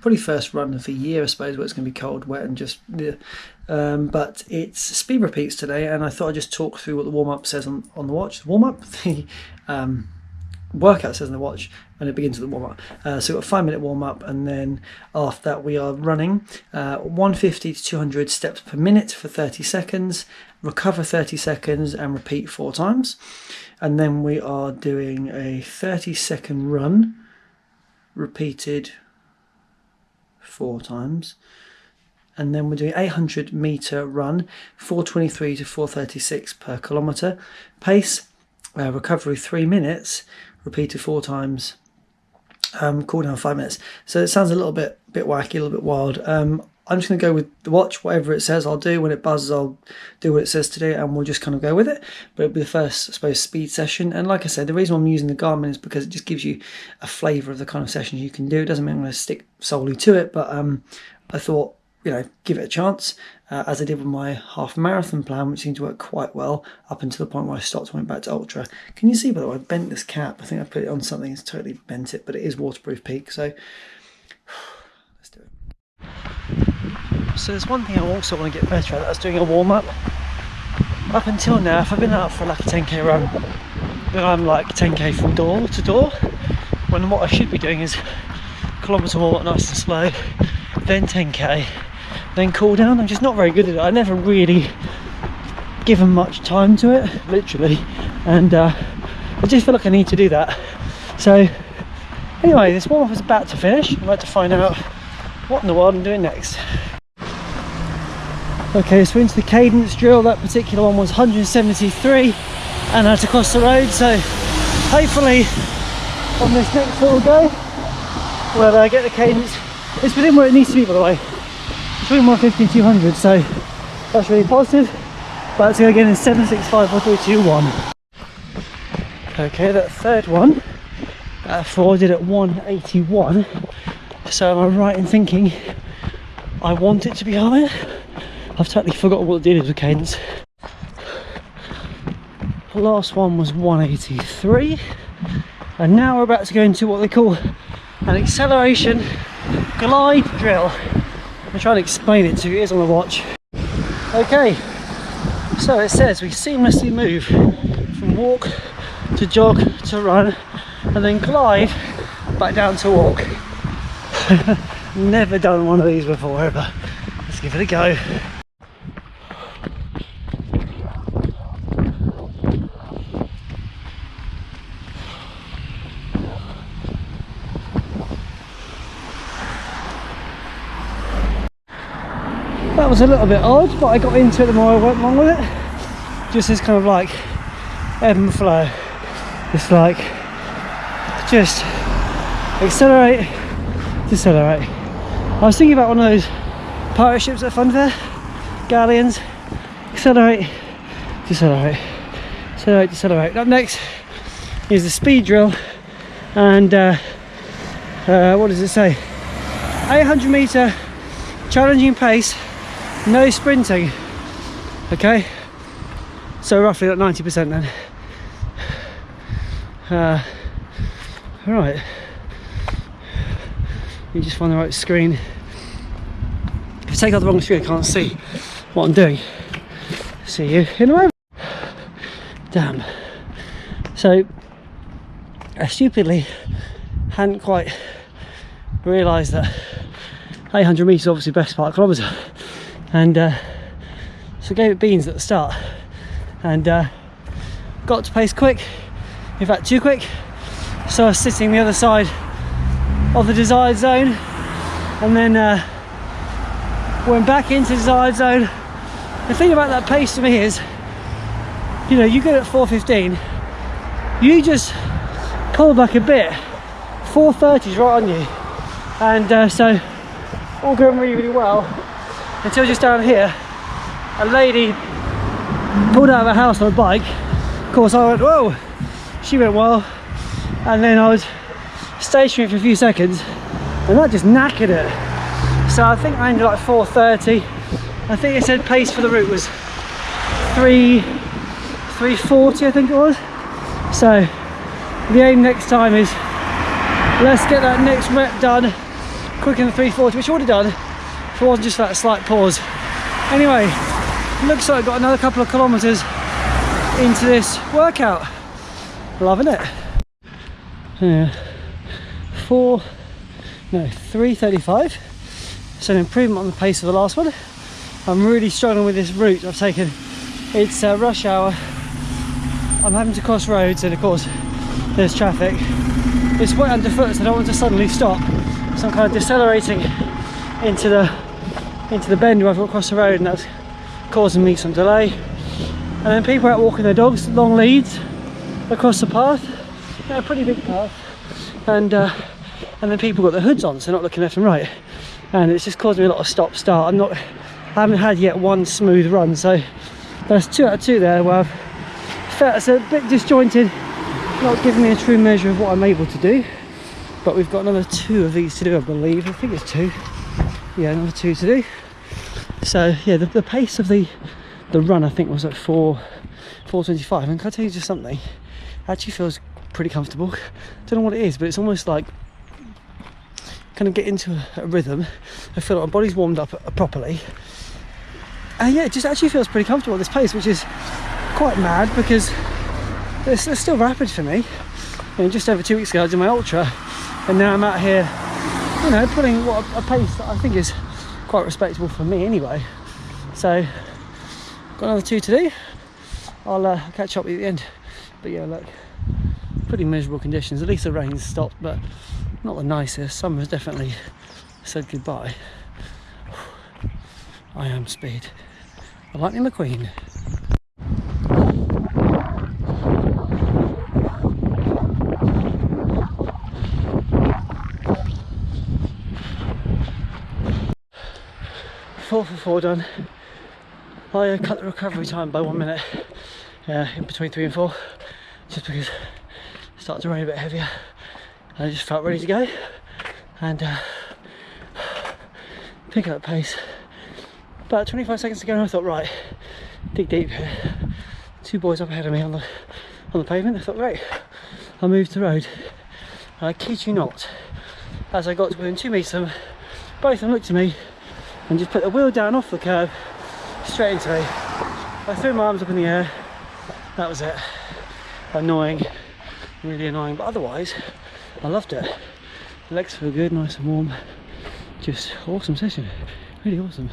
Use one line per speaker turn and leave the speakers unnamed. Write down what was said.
Probably first run of the year, I suppose, where it's going to be cold, wet, and just but it's speed repeats today, and I thought I'd just talk through what the warm-up says on the watch. The warm-up, the workout says on the watch, and it begins with the warm-up. So we've got a 5-minute warm-up, and then after that we are running 150 to 200 steps per minute for 30 seconds, recover 30 seconds, and repeat 4 times. And then we are doing a 30-second run, repeated 4 times, and then we're doing 800-meter run, 423 to 436 per kilometer pace, recovery 3 minutes, repeated 4 times, cool down 5 minutes. So it sounds a little bit wacky, a little bit wild. I'm just going to go with the watch. Whatever it says I'll do. When it buzzes I'll do what it says to do, and we'll just kind of go with it. But it'll be the first, I suppose, speed session. And like I said, the reason I'm using the Garmin is because it just gives you a flavour of the kind of sessions you can do. It doesn't mean I'm going to stick solely to it, but I thought, give it a chance, as I did with my half marathon plan, which seemed to work quite well up until the point where I stopped and went back to ultra. Can you see, by the way, I bent this cap? I think I put it on something, it's totally bent it, but it is waterproof peak, so let's do it. So there's one thing I also want to get better at. That's doing a warm-up. Up until now, if I've been out for like a 10k run, then I'm like 10k from door to door, when what I should be doing is kilometre warm-up nice and slow, then 10k, then cool down. I'm just not very good at it. I never really given much time to it, literally, and I just feel like I need to do that. So anyway, this warm-up is about to finish. I'd like to find out what in the world I'm doing next. Okay, so into the Cadence Drill. That particular one was 173 and that's across the road, so hopefully on this next little go we'll get the cadence. It's within where it needs to be, by the way, between 150 and 200, so that's really positive. But let's go again in 7, 6, 5, 4, 3, 2, 1. Okay, that third one, that 4 did at 181, so am I right in thinking I want it to be higher? I've totally forgotten what the deal is with cadence. The last one was 183, and now we're about to go into what they call an acceleration glide drill. I'm trying to explain it to you. It is on the watch. Okay, so it says we seamlessly move from walk to jog to run, and then glide back down to walk. Never done one of these before, but let's give it a go. That was a little bit odd, but I got into it the more I went along with it. Just this kind of like ebb and flow. It's like just accelerate, decelerate. I was thinking about one of those pirate ships at Funfair, galleons. Accelerate, decelerate, accelerate, decelerate. Up next is the speed drill, and what does it say? 800 meter challenging pace, no sprinting. Okay, so roughly at 90% then. Right, you just find the right screen. If I take out the wrong screen I can't see what I'm doing. See you in a moment. Damn. So I stupidly hadn't quite realised that 800 metres is obviously the best part of a kilometre, and so gave it beans at the start, and got to pace quick, in fact too quick, so I was sitting the other side of the desired zone, and then went back into the desired zone. The thing about that pace to me is, you know, you get at 4:15, you just pull back a bit, 4:30 is right on you, and so all going really, really well until just down here a lady pulled out of her house on a bike. Of course I went whoa, she went well, and then I was stationary for a few seconds and that just knackered it. So I think I ended like 4:30. I think it said pace for the route was 3:40 I think it was. So the aim next time is let's get that next rep done quicker than 3:40, which I would have done if it wasn't just that slight pause. Anyway, looks like I've got another couple of kilometers into this workout. Loving it. Yeah. 3:35. So an improvement on the pace of the last one. I'm really struggling with this route I've taken. It's rush hour. I'm having to cross roads, and of course there's traffic. It's wet underfoot, so I don't want to suddenly stop. So I'm kind of decelerating into the bend where I've got to cross the road, and that's causing me some delay. And then people are out walking their dogs, long leads across the path. Yeah, a pretty big path. And then people got their hoods on, so they're not looking left and right. And it's just caused me a lot of stop-start. I haven't had yet one smooth run, so there's 2 out of 2 there where I've felt it's a bit disjointed, not giving me a true measure of what I'm able to do. But we've got another 2 of these to do, I believe. I think it's 2. Yeah, another 2 to do. So yeah, the pace of the run I think was at 4:25. And can I tell you just something? It actually feels pretty comfortable. Don't know what it is, but it's almost like kind of get into a rhythm. I feel like my body's warmed up properly, and yeah, it just actually feels pretty comfortable at this pace, which is quite mad because it's still rapid for me. You know, just over 2 weeks ago I did my ultra, and now I'm out here, you know, putting a pace that I think is quite respectable for me anyway. So got another 2 to do. I'll catch up with you at the end. But yeah, look, pretty miserable conditions. At least the rain's stopped, but not the nicest. Summer's definitely said goodbye. I am Speed, the Lightning McQueen. Four for 4 done. I cut the recovery time by 1 minute in between 3 and 4, just because it started to rain a bit heavier and I just felt ready to go and pick up pace. About 25 seconds to go, and I thought, right, dig deep here. 2 boys up ahead of me on the pavement. I thought, right, I'll move to the road. And I kid you not, as I got to within 2 meters of them, both of them looked at me and just put the wheel down off the curb straight into me. I threw my arms up in the air. That was it. Annoying, really annoying, but otherwise I loved it. The legs feel good, nice and warm. Just awesome session, really awesome.